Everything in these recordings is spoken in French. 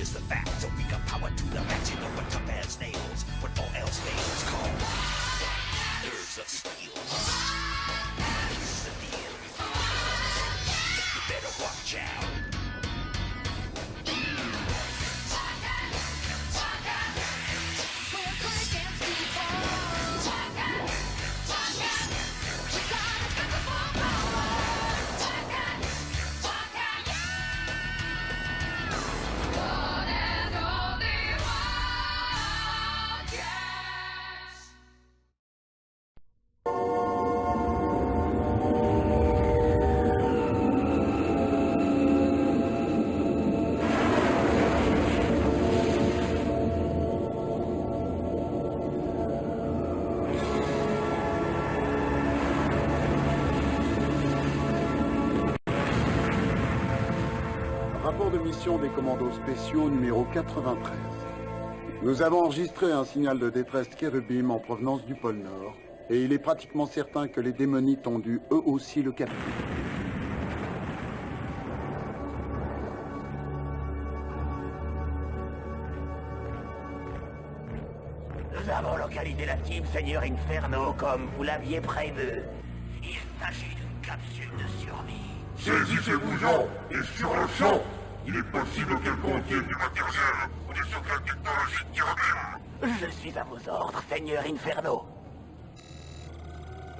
is the fact. So we got power to the max. You know what tough as nails. When all else fails, call Nerves of steel. Here's the deal. You better watch out. Rapport de mission des commandos spéciaux numéro 93. Nous avons enregistré un signal de détresse Kérubim en provenance du pôle Nord, et il est pratiquement certain que les démonites ont dû eux aussi le capter. Nous avons localisé la cible, Seigneur Inferno, comme vous l'aviez prévu. Il s'agit d'une capsule de survie. Saisissez-vous-en, et sur le champ, il est possible qu'elle contienne du matériel ou des secrets technologiques Kérubim. Je suis à vos ordres, Seigneur Inferno.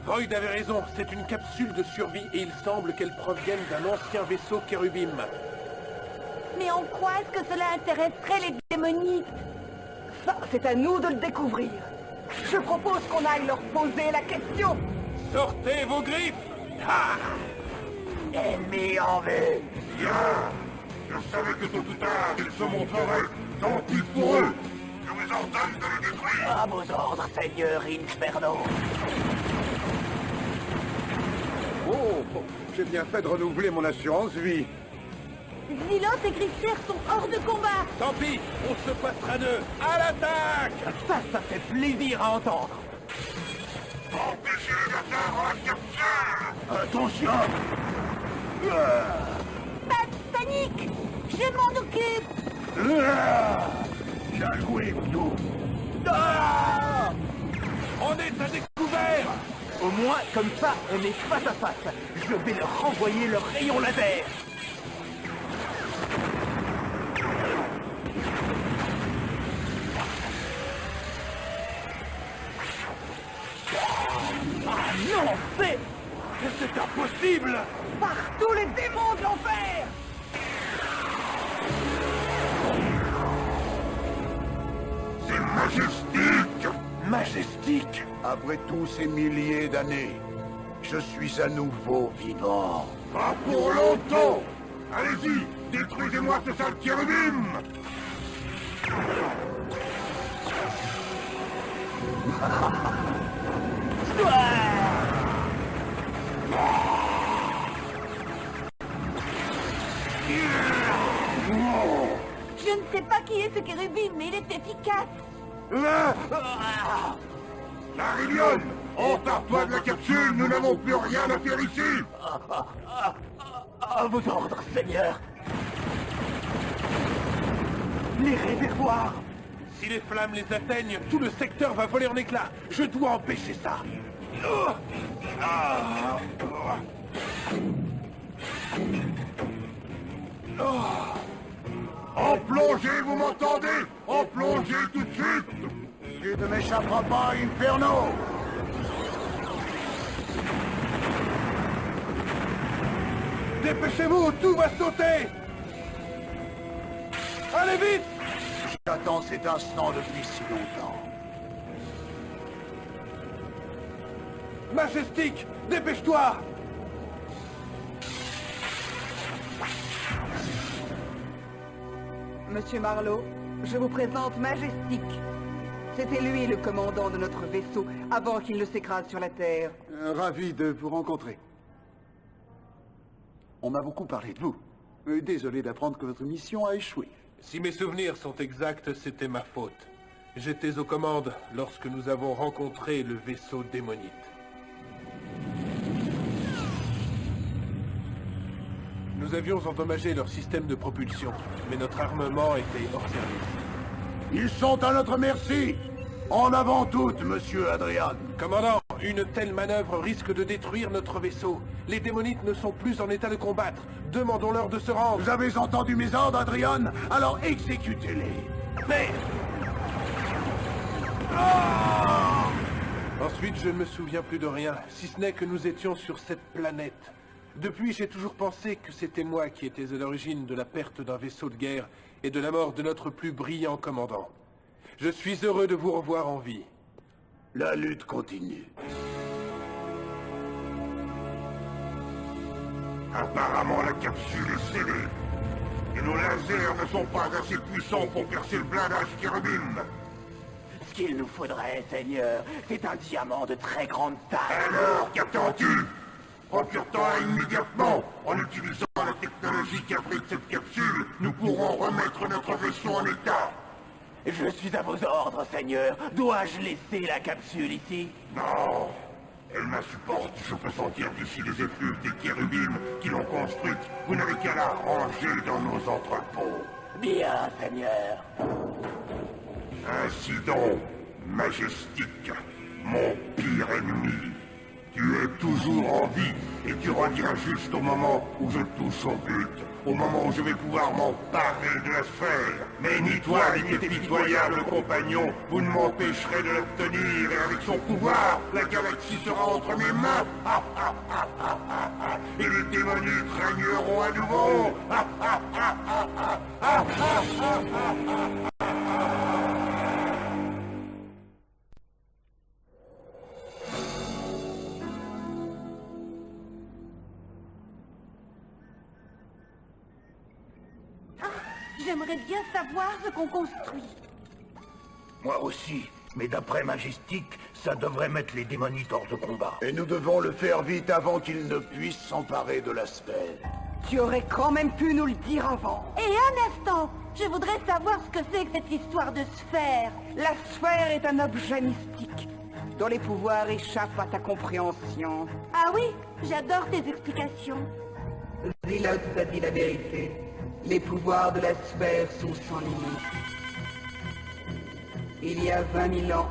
Void avait raison, c'est une capsule de survie et il semble qu'elle provienne d'un ancien vaisseau Kérubim. Mais en quoi est-ce que cela intéresserait les démonites? Ça, c'est à nous de le découvrir. Je propose qu'on aille leur poser la question. Sortez vos griffes! Ah! Ennemi en vue! Bien. Je savais que tôt ou tard, il se montrerait gentil pour eux. Je vous ordonne de le détruire. À vos ordres, Seigneur Inferno. Oh, j'ai bien fait de renouveler mon assurance vie. Zilos et Grisher sont hors de combat. Tant pis, on se passera d'eux. À l'attaque! Ça fait plaisir à entendre. Empêchez les attaques en la capsule. Attention! Pas de panique. Je m'en occupe. Bien joué, Voodoo. On est à découvert! Au moins, comme ça, on est face à face. Je vais leur renvoyer leur rayon laser. Ah non, c'est impossible! Par tous les démons de l'enfer. C'est majestique. Majestique! Après tous ces milliers d'années, je suis à nouveau vivant. Pas pour longtemps. Allez-y, détruisez-moi ce sale Kérubim. Je ne sais pas qui est ce kérubim, mais il est efficace. Marillion, empare-toi de la capsule, nous n'avons plus rien à faire ici. À vos ordres, Seigneur. Les réservoirs. Si les flammes les atteignent, tout le secteur va voler en éclats. Je dois empêcher ça. En plongée, vous m'entendez? En plongée tout de suite. Tu ne m'échapperas pas, Inferno. Dépêchez-vous, tout va sauter! Allez vite! J'attends cet instant depuis si longtemps. Majestic, dépêche-toi! Monsieur Marlowe, je vous présente Majestic. C'était lui le commandant de notre vaisseau avant qu'il ne s'écrase sur la Terre. Ravi de vous rencontrer. On m'a beaucoup parlé de vous. Désolé d'apprendre que votre mission a échoué. Si mes souvenirs sont exacts, c'était ma faute. J'étais aux commandes lorsque nous avons rencontré le vaisseau démonite. Nous avions endommagé leur système de propulsion, mais notre armement était hors service. Ils sont à notre merci. En avant toutes, monsieur Adrian. Commandant, une telle manœuvre risque de détruire notre vaisseau. Les démonites ne sont plus en état de combattre. Demandons-leur de se rendre. Vous avez entendu mes ordres, Adrian? Alors exécutez-les. Mais... Ensuite, je ne me souviens plus de rien, si ce n'est que nous étions sur cette planète. Depuis, j'ai toujours pensé que c'était moi qui étais à l'origine de la perte d'un vaisseau de guerre et de la mort de notre plus brillant commandant. Je suis heureux de vous revoir en vie. La lutte continue. Apparemment, la capsule est scellée. Et nos lasers ne sont pas assez puissants pour percer le blindage Cherubim. Ce qu'il nous faudrait, Seigneur, c'est un diamant de très grande taille. Alors, qu'attends-tu? Procure-toi immédiatement. En utilisant la technologie qui abrite cette capsule, nous pourrons remettre notre vaisseau en état. Je suis à vos ordres, Seigneur. Dois-je laisser la capsule ici? Non, elle m'insupporte. Je peux sentir d'ici les effluves des Cherubim qui l'ont construite. Vous n'avez qu'à la ranger dans nos entrepôts. Bien, Seigneur. Ainsi donc, Majestic, mon pire ennemi. Tu es toujours en vie et tu reviens juste au moment où je touche au but, au moment où je vais pouvoir m'emparer de la sphère. Mais ni toi ni tes pitoyables compagnons, vous ne m'empêcherez de l'obtenir et avec son pouvoir, la galaxie sera entre mes mains. Et les démonites régneront à nouveau. J'aimerais bien savoir ce qu'on construit. Moi aussi, mais d'après Majestic, ça devrait mettre les démonites hors de combat. Et nous devons le faire vite avant qu'ils ne puissent s'emparer de la sphère. Tu aurais quand même pu nous le dire avant. Et un instant, je voudrais savoir ce que c'est que cette histoire de sphère. La sphère est un objet mystique, dont les pouvoirs échappent à ta compréhension. Ah oui, j'adore tes explications. Zilot a dit la vérité. Les pouvoirs de la sphère sont sans limite. Il y a 20 000 ans,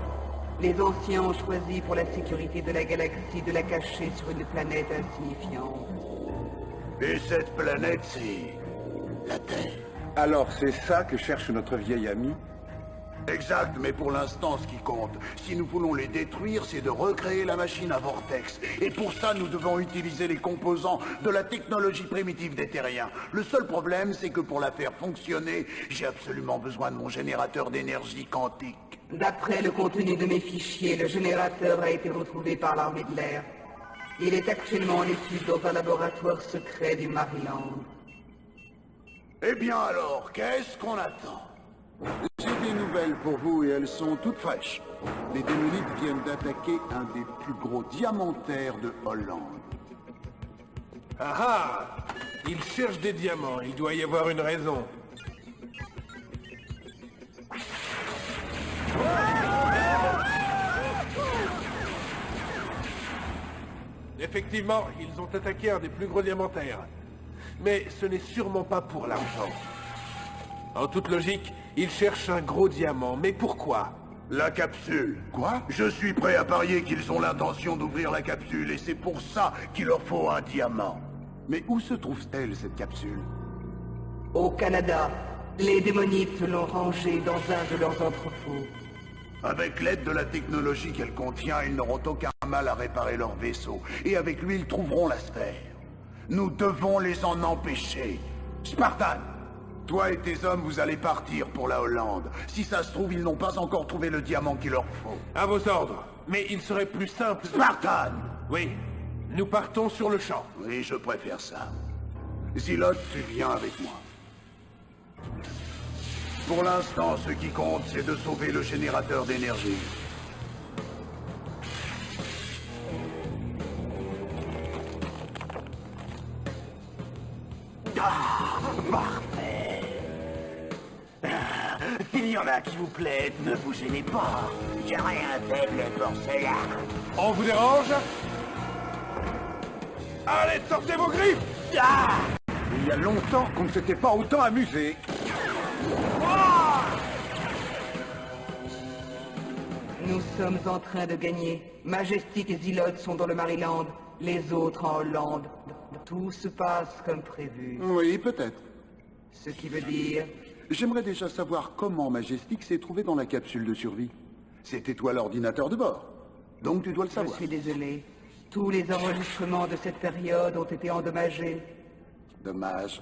les anciens ont choisi pour la sécurité de la galaxie de la cacher sur une planète insignifiante. Et cette planète, c'est la Terre. Alors c'est ça que cherche notre vieil ami? Exact, mais pour l'instant, ce qui compte, si nous voulons les détruire, c'est de recréer la machine à vortex. Et pour ça, nous devons utiliser les composants de la technologie primitive des terriens. Le seul problème, c'est que pour la faire fonctionner, j'ai absolument besoin de mon générateur d'énergie quantique. D'après le contenu de mes fichiers, le générateur a été retrouvé par l'armée de l'air. Il est actuellement en étude dans un laboratoire secret du Maryland. Eh bien alors, qu'est-ce qu'on attend? J'ai des nouvelles pour vous et elles sont toutes fraîches. Les démonites viennent d'attaquer un des plus gros diamantaires de Hollande. Ah ah! Ils cherchent des diamants, il doit y avoir une raison. Effectivement, ils ont attaqué un des plus gros diamantaires. Mais ce n'est sûrement pas pour l'argent. En toute logique, ils cherchent un gros diamant. Mais pourquoi? La capsule. Quoi? Je suis prêt à parier qu'ils ont l'intention d'ouvrir la capsule et c'est pour ça qu'il leur faut un diamant. Mais où se trouve-t-elle, cette capsule? Au Canada, les démonites l'ont rangée dans un de leurs entrepôts. Avec l'aide de la technologie qu'elle contient, ils n'auront aucun mal à réparer leur vaisseau. Et avec lui, ils trouveront la sphère. Nous devons les en empêcher. Spartan, toi et tes hommes, vous allez partir pour la Hollande. Si ça se trouve, ils n'ont pas encore trouvé le diamant qu'il leur faut. À vos ordres. Mais il serait plus simple... Spartan! Oui. Nous partons sur le champ. Oui, je préfère ça. Zilot, tu viens avec moi. Pour l'instant, ce qui compte, c'est de sauver le générateur d'énergie. Ah, parfait. S'il y en a qui vous plaît, ne vous gênez pas. J'ai rien fait pour cela. On vous dérange? Allez, sortez vos griffes! Ah, Il y a longtemps qu'on ne s'était pas autant amusé. Nous sommes en train de gagner. Majestic et Zilot sont dans le Maryland, les autres en Hollande. Tout se passe comme prévu. Oui, peut-être. Ce qui veut dire... J'aimerais déjà savoir comment Majestic s'est trouvé dans la capsule de survie. C'était toi l'ordinateur de bord. Donc tu dois le Je savoir. suis désolé. Tous les enregistrements de cette période ont été endommagés. Dommage.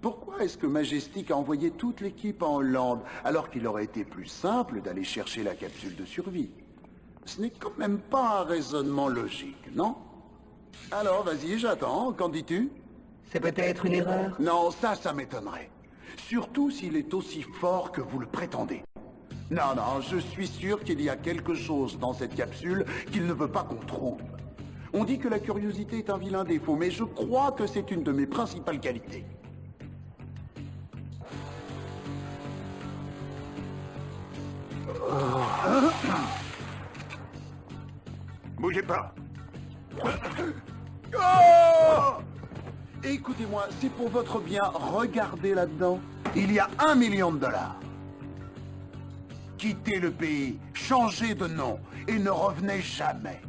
Pourquoi est-ce que Majestic a envoyé toute l'équipe en Hollande, alors qu'il aurait été plus simple d'aller chercher la capsule de survie? Ce n'est quand même pas un raisonnement logique, non? Alors, vas-y, j'attends. Qu'en dis-tu? C'est peut-être une erreur. Non, ça m'étonnerait. Surtout s'il est aussi fort que vous le prétendez. Non, je suis sûr qu'il y a quelque chose dans cette capsule qu'il ne veut pas qu'on trouve. On dit que la curiosité est un vilain défaut, mais je crois que c'est une de mes principales qualités. Bougez pas. Écoutez-moi, c'est pour votre bien, regardez là-dedans. Il y a $1 million. Quittez le pays, changez de nom et ne revenez jamais.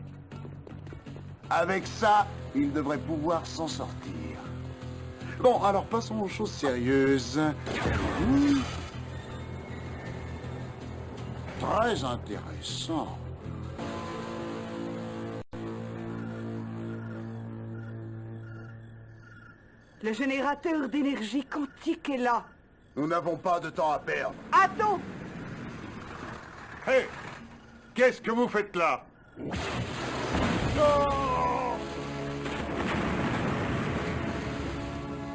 Avec ça, il devrait pouvoir s'en sortir. Bon, alors passons aux choses sérieuses. Très intéressant. Le générateur d'énergie quantique est là. Nous n'avons pas de temps à perdre. Attends! Hé! Qu'est-ce que vous faites là?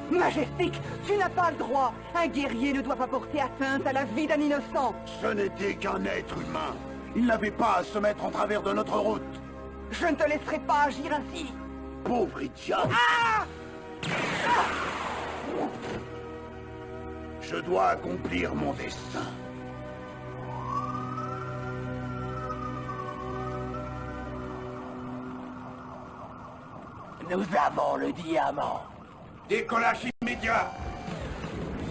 Majestic, tu n'as pas le droit. Un guerrier ne doit pas porter atteinte à la vie d'un innocent. Ce n'était qu'un être humain. Il n'avait pas à se mettre en travers de notre route. Je ne te laisserai pas agir ainsi. Pauvre idiot. Je dois accomplir mon destin. Nous avons le diamant. Décollage immédiat.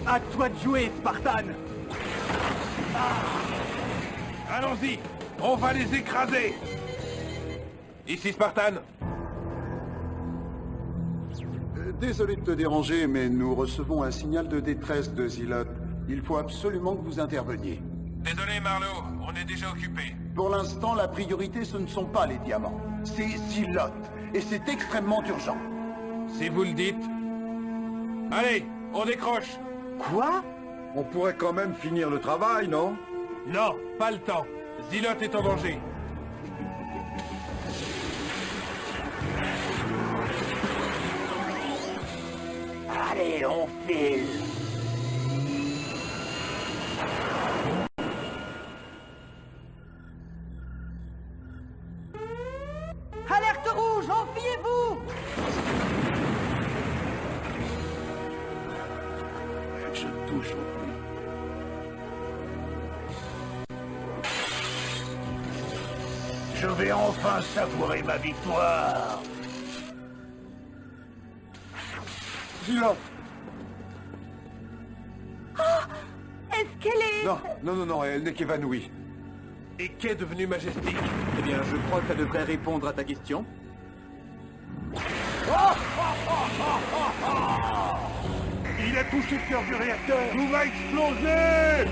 À toi de jouer, Spartan. Allons-y, on va les écraser. Ici Spartan. Désolé de te déranger, mais nous recevons un signal de détresse de Zilot. Il faut absolument que vous interveniez. Désolé Marlowe, on est déjà occupé. Pour l'instant, la priorité, ce ne sont pas les diamants. C'est Zilot. Et c'est extrêmement urgent. Si vous le dites. Allez, on décroche. Quoi? On pourrait quand même finir le travail, non? Non, pas le temps. Zilot est en danger. Allez, on file. Alerte rouge, enfuyez-vous! Je touche au but. Je vais enfin savourer ma victoire. Zilot! Est-ce qu'elle est... Non, elle n'est qu'évanouie. Et qu'est devenu Majestic? Eh bien, je crois que ça devrait répondre à ta question. Il a touché le cœur du réacteur. Tout va exploser.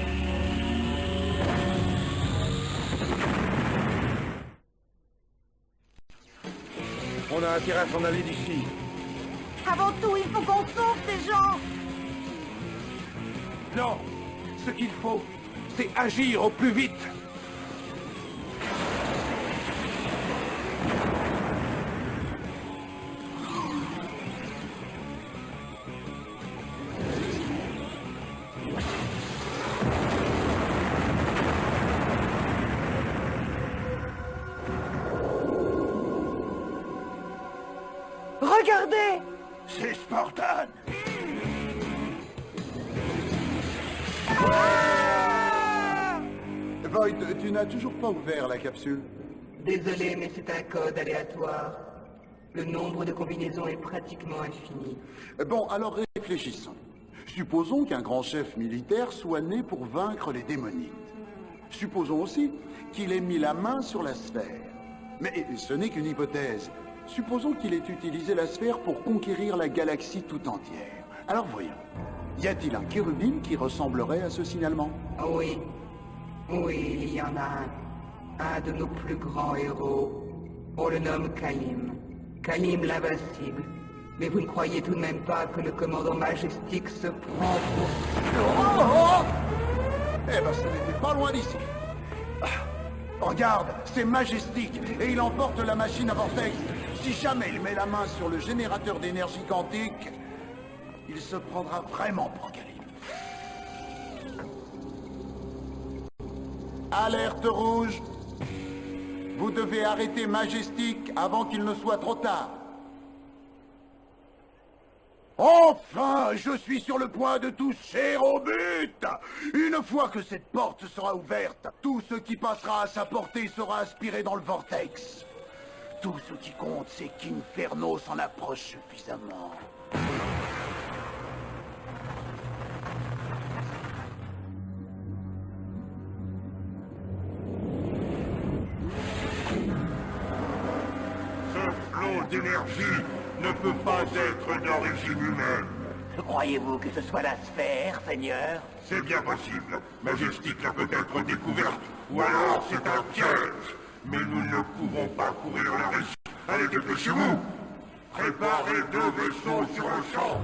On a intérêt à s'en aller d'ici. Avant tout, il faut qu'on sauve ces gens. Non, ce qu'il faut, c'est agir au plus vite. Regardez! C'est Spartan. Void, tu n'as toujours pas ouvert la capsule. Désolé, mais c'est un code aléatoire. Le nombre de combinaisons est pratiquement infini. Bon, alors réfléchissons. Supposons qu'un grand chef militaire soit né pour vaincre les démonites. Supposons aussi qu'il ait mis la main sur la sphère. Mais ce n'est qu'une hypothèse. Supposons qu'il ait utilisé la sphère pour conquérir la galaxie tout entière. Alors voyons. Y a-t-il un kérubim qui ressemblerait à ce signalement? Oui. Oui, il y en a un. Un de nos plus grands héros. On le nomme Kalim. Kalim l'invincible. Mais vous ne croyez tout de même pas que le commandant Majestic se prend pour... Oh! Eh ben, ça n'était pas loin d'ici. Ah, regarde, c'est Majestic, et il emporte la machine à vortex. Si jamais il met la main sur le générateur d'énergie quantique, il se prendra vraiment pour Kalim. Alerte rouge. Vous devez arrêter Majestic avant qu'il ne soit trop tard. Enfin, je suis sur le point de toucher au but. Une fois que cette porte sera ouverte, tout ce qui passera à sa portée sera aspiré dans le vortex. Tout ce qui compte, c'est qu'Inferno s'en approche suffisamment. Ce flot d'énergie ne peut pas être d'origine humaine. Croyez-vous que ce soit la sphère, Seigneur? C'est bien possible. Majestic l'a peut-être découverte. Ou alors c'est un piège. Mais nous ne pouvons pas courir le risque. Allez, dépêchez-vous. Préparez 2 vaisseaux sur le champ.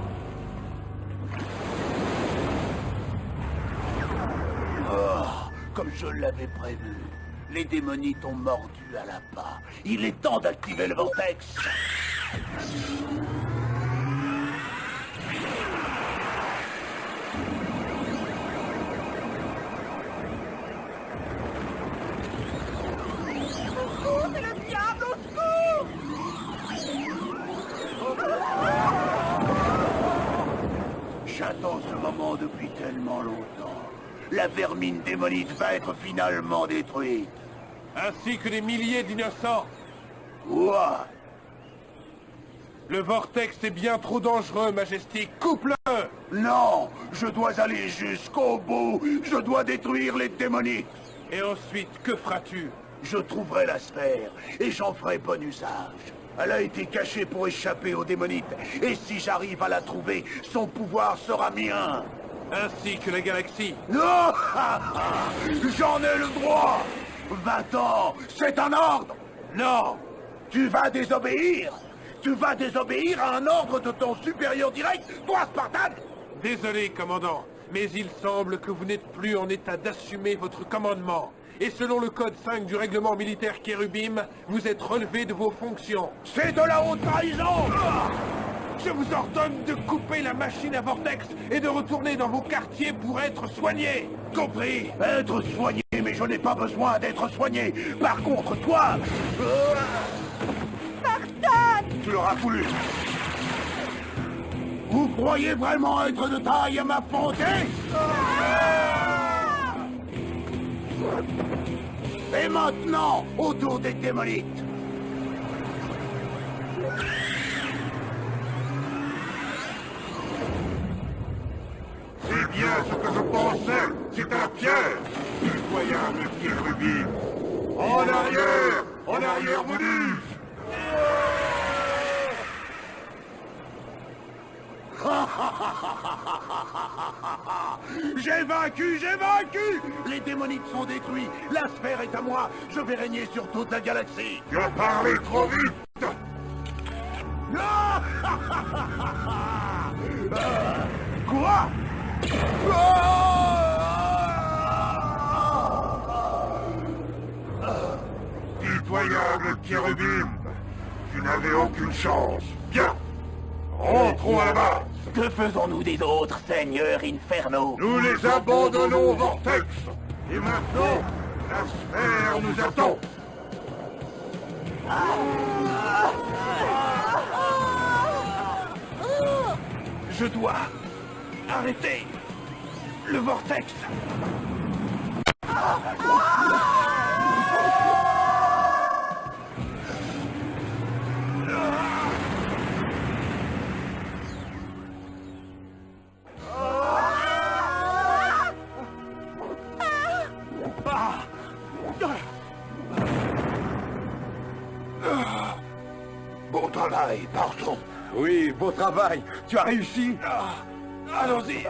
Oh, comme je l'avais prévu. Les démonites ont mordu à la pas. Il est temps d'activer le vortex. C'est le diable, au secours! J'attends ce moment depuis tellement longtemps. La vermine démonite va être finalement détruite. Ainsi que des milliers d'innocents. Quoi? Le vortex est bien trop dangereux, Majestic. Coupe-le! Non, je dois aller jusqu'au bout. Je dois détruire les démonites. Et ensuite, que feras-tu? Je trouverai la sphère et j'en ferai bon usage. Elle a été cachée pour échapper aux démonites. Et si j'arrive à la trouver, son pouvoir sera mien. Ainsi que la galaxie. Non! J'en ai le droit! 20 ans, c'est un ordre! Non! Tu vas désobéir! Tu vas désobéir à un ordre de ton supérieur direct, toi, Spartan! Désolé, commandant, mais il semble que vous n'êtes plus en état d'assumer votre commandement. Et selon le code 5 du règlement militaire Kérubim, vous êtes relevé de vos fonctions. C'est de la haute trahison! Je vous ordonne de couper la machine à vortex et de retourner dans vos quartiers pour être soigné. Compris? Être soigné, mais je n'ai pas besoin d'être soigné. Par contre, toi... Spartan! Tu l'auras voulu. Vous croyez vraiment être de taille à m'affronter? Et maintenant, autour des démonites. C'est bien ce que je pensais. C'est un piège. Incroyable Kérubim. En arrière! En arrière, vous dis-je! J'ai vaincu, j'ai vaincu! Les démonites sont détruits. La sphère est à moi. Je vais régner sur toute la galaxie. Tu as parlé trop vite! Quoi? Pitoyable Kérubim, tu n'avais aucune chance. Bien, rentrons à la base. Que faisons-nous des autres, Seigneur Inferno? Nous les abandonnons au vortex. Et maintenant, la sphère nous attend. Je dois arrêter le vortex. travail, pardon. Oui, beau travail. Tu as réussi. Allons-y.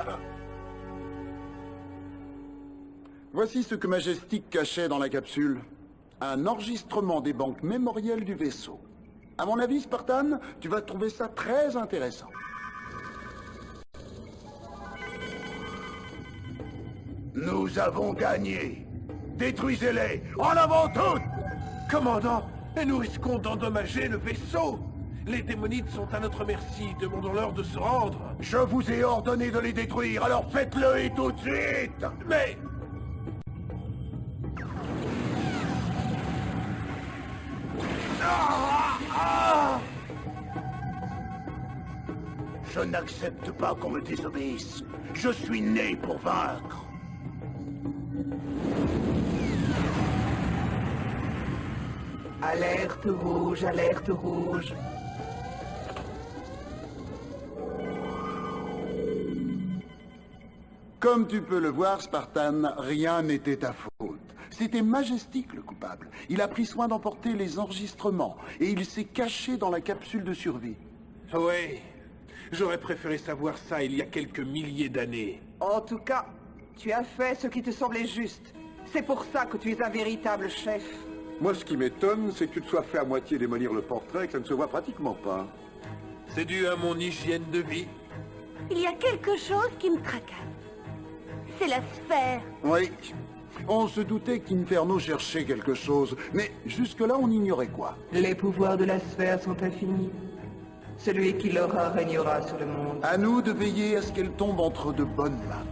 Voici ce que Majestic cachait dans la capsule. Un enregistrement des banques mémorielles du vaisseau. À mon avis, Spartan, tu vas trouver ça très intéressant. Nous avons gagné. Détruisez-les. En avant toutes. Commandant, et nous risquons d'endommager le vaisseau. Les démonites sont à notre merci. Demandons-leur de se rendre. Je vous ai ordonné de les détruire, alors faites-le et tout de suite. Mais... Je n'accepte pas qu'on me désobéisse. Je suis né pour vaincre. Alerte rouge, alerte rouge. Comme tu peux le voir, Spartan, rien n'était ta faute. C'était Majestic le coupable. Il a pris soin d'emporter les enregistrements et il s'est caché dans la capsule de survie. Oui, j'aurais préféré savoir ça il y a quelques milliers d'années. En tout cas, tu as fait ce qui te semblait juste. C'est pour ça que tu es un véritable chef. Moi, ce qui m'étonne, c'est que tu te sois fait à moitié démolir le portrait et que ça ne se voit pratiquement pas. C'est dû à mon hygiène de vie. Il y a quelque chose qui me tracasse. C'est la sphère. Oui, on se doutait qu'Inferno cherchait quelque chose, mais jusque-là, on ignorait quoi. Les pouvoirs de la sphère sont infinis. Celui qui l'aura régnera sur le monde. À nous de veiller à ce qu'elle tombe entre de bonnes mains.